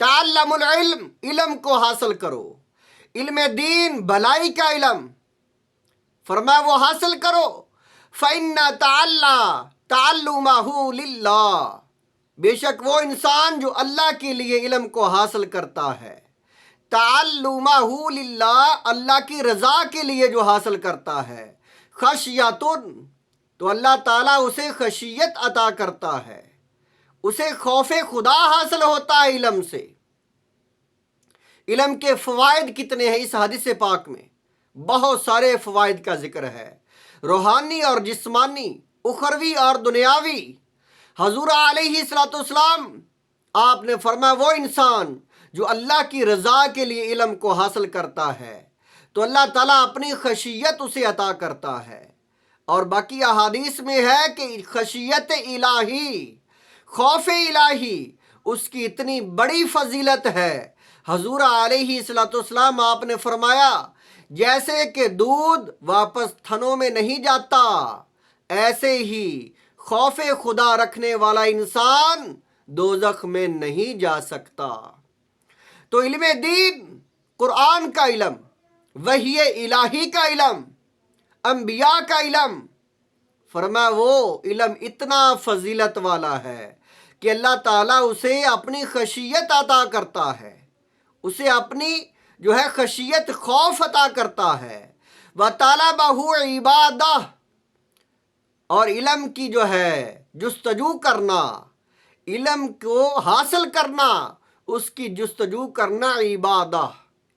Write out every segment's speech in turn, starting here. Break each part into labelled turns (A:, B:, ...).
A: تعلموا العلم، علم کو حاصل کرو، علم دین بھلائی کا علم، فرمایا وہ حاصل کرو۔ فَإِنَّ تَعَلُّمَهُ لِلَّهِ، بے شک وہ انسان جو اللہ کے لیے علم کو حاصل کرتا ہے، تعلمہ للہ، اللہ کی رضا کے لیے جو حاصل کرتا ہے، خشیتن، تو اللہ تعالیٰ اسے خشیت عطا کرتا ہے، اسے خوف خدا حاصل ہوتا ہے علم سے۔ علم کے فوائد کتنے ہیں اس حدیث پاک میں؟ بہت سارے فوائد کا ذکر ہے، روحانی اور جسمانی، اخروی اور دنیاوی۔ حضور علیہ السلام آپ نے فرمایا وہ انسان جو اللہ کی رضا کے لیے علم کو حاصل کرتا ہے تو اللہ تعالیٰ اپنی خشیت اسے عطا کرتا ہے۔ اور باقی احادیث میں ہے کہ خشیت الہی، خوف الہی، اس کی اتنی بڑی فضیلت ہے۔ حضور علیہ السلام آپ نے فرمایا جیسے کہ دودھ واپس تھنوں میں نہیں جاتا، ایسے ہی خوف خدا رکھنے والا انسان دوزخ میں نہیں جا سکتا۔ تو علم دین، قرآن کا علم، وحی الہی کا علم، انبیاء کا علم، فرمایا وہ علم اتنا فضیلت والا ہے کہ اللہ تعالیٰ اسے اپنی خشیت عطا کرتا ہے، اسے اپنی جو ہے خشیت، خوف عطا کرتا ہے۔ وَطَلَبَهُ عِبَادَةٌ، اور علم کی جو ہے جستجو کرنا، علم کو حاصل کرنا، اس کی جستجو کرنا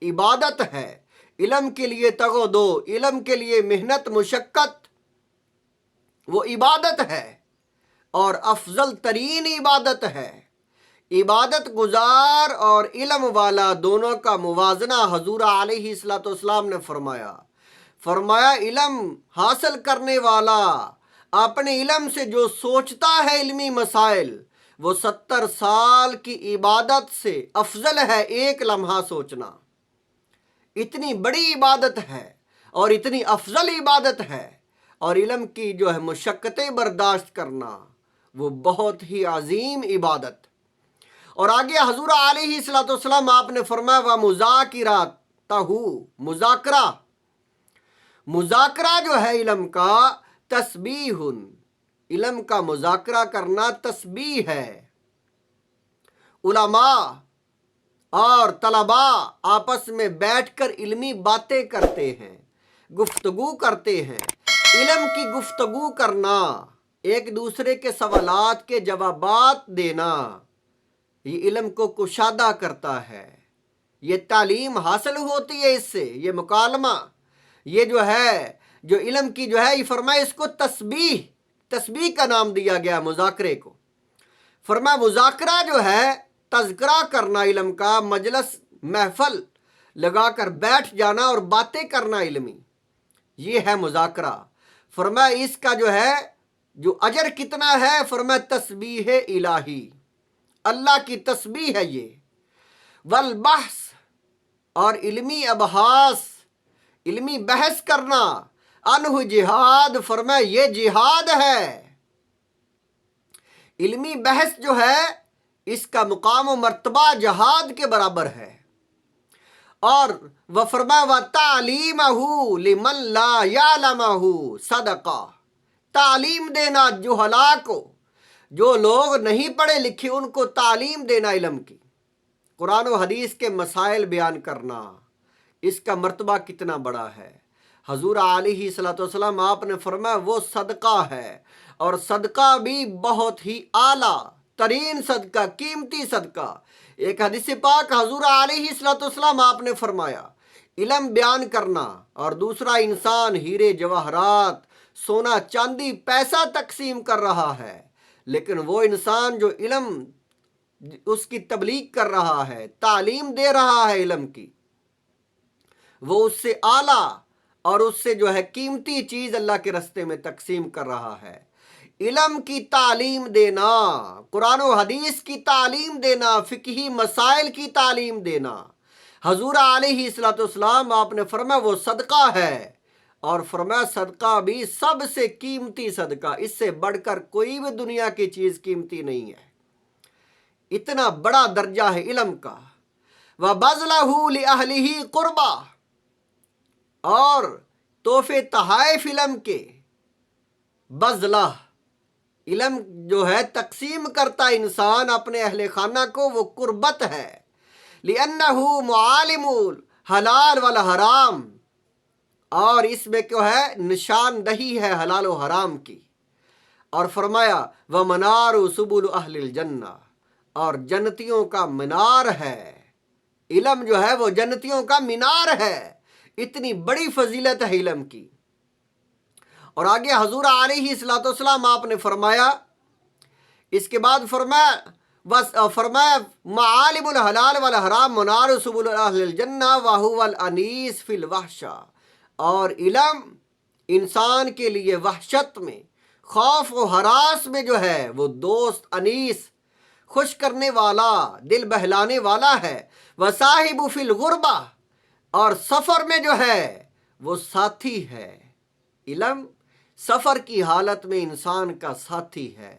A: عبادت ہے۔ علم کے لیے تگ و دو، علم کے لیے محنت مشقت، وہ عبادت ہے، اور افضل ترین عبادت ہے۔ عبادت گزار اور علم والا دونوں کا موازنہ حضور علیہ السلام نے فرمایا علم حاصل کرنے والا اپنے علم سے جو سوچتا ہے علمی مسائل، وہ 70 سال کی عبادت سے افضل ہے ایک لمحہ سوچنا۔ اتنی بڑی عبادت ہے اور اتنی افضل عبادت ہے، اور علم کی جو ہے مشقتیں برداشت کرنا وہ بہت ہی عظیم عبادت۔ اور آگے حضور علیہ السلام آپ نے فرمایا وَمُذَاكِرَةٌ، مذاکرہ جو ہے علم کا، تسبیح، علم کا مذاکرہ کرنا تسبیح ہے۔ علماء اور طلباء آپس میں بیٹھ کر علمی باتیں کرتے ہیں، گفتگو کرتے ہیں۔ علم کی گفتگو کرنا، ایک دوسرے کے سوالات کے جوابات دینا، یہ علم کو کشادہ کرتا ہے، یہ تعلیم حاصل ہوتی ہے اس سے، یہ مکالمہ، یہ جو ہے جو علم کی جو ہے، یہ فرمایا اس کو تسبیح کا نام دیا گیا مذاکرے کو۔ فرمایا مذاکرہ جو ہے تذکرہ کرنا علم کا، مجلس محفل لگا کر بیٹھ جانا اور باتیں کرنا علمی، یہ ہے مذاکرہ۔ فرمایا اس کا جو ہے جو اجر کتنا ہے، فرمایا تسبیح الہی، اللہ کی تسبیح ہے یہ۔ والبحث، اور علمی ابحاث، علمی بحث کرنا، انہ جہاد، فرمایا یہ جہاد ہے۔ علمی بحث جو ہے اس کا مقام و مرتبہ جہاد کے برابر ہے۔ اور وہ فرمایا وَتَعْلِيمَهُ لِمَنْ لَا يَعْلَمَهُ صَدَقَةٌ، تعلیم دینا جہلاء کو، جو لوگ نہیں پڑھے لکھے ان کو تعلیم دینا علم کی، قرآن و حدیث کے مسائل بیان کرنا، اس کا مرتبہ کتنا بڑا ہے۔ حضور علیہ السلام آپ نے فرمایا وہ صدقہ ہے، اور صدقہ بھی بہت ہی اعلیٰ ترین صدقہ، قیمتی صدقہ۔ ایک حدیث پاک حضور علیہ السلام آپ نے فرمایا علم بیان کرنا، اور دوسرا انسان ہیرے جواہرات، سونا چاندی، پیسہ تقسیم کر رہا ہے، لیکن وہ انسان جو علم اس کی تبلیغ کر رہا ہے، تعلیم دے رہا ہے علم کی، وہ اس سے اعلیٰ اور اس سے جو ہے قیمتی چیز اللہ کے راستے میں تقسیم کر رہا ہے۔ علم کی تعلیم دینا، قرآن و حدیث کی تعلیم دینا، فقہی مسائل کی تعلیم دینا، حضور علیہ السلام آپ نے فرمایا وہ صدقہ ہے، اور فرمایا صدقہ بھی سب سے قیمتی صدقہ، اس سے بڑھ کر کوئی بھی دنیا کی چیز قیمتی نہیں ہے۔ اتنا بڑا درجہ ہے علم کا۔ وَبَذْلَهُ لِأَهْلِهِ قُرْبًا، اور تحفے تحائف علم کے، بذلہ علم جو ہے تقسیم کرتا انسان اپنے اہل خانہ کو، وہ قربت ہے۔ لِأَنَّهُ مُعَالِمُ الْحَلَالِ وَالْحَرَامِ، اور اس میں کیا ہے، نشاندہی ہے حلال و حرام کی۔ اور فرمایا وَمَنَارُ سُبُلُ أَهْلِ الْجَنَّةِ، اور جنتیوں کا مینار ہے۔ علم جو ہے وہ جنتیوں کا مینار ہے، اتنی بڑی فضیلت ہے علم کی۔ اور آگے حضور علیہ الصلوۃ والسلام آپ نے فرمایا، اس کے بعد فرمایا معالم الحلال والحرام منار سبل اہل الجنہ وہو الانیس فی الوحشہ، اور علم انسان کے لیے وحشت میں، خوف و ہراس میں جو ہے وہ دوست، انیس، خوش کرنے والا، دل بہلانے والا ہے۔ وصاحب فی الغربہ، اور سفر میں جو ہے وہ ساتھی ہے۔ علم سفر کی حالت میں انسان کا ساتھی ہے۔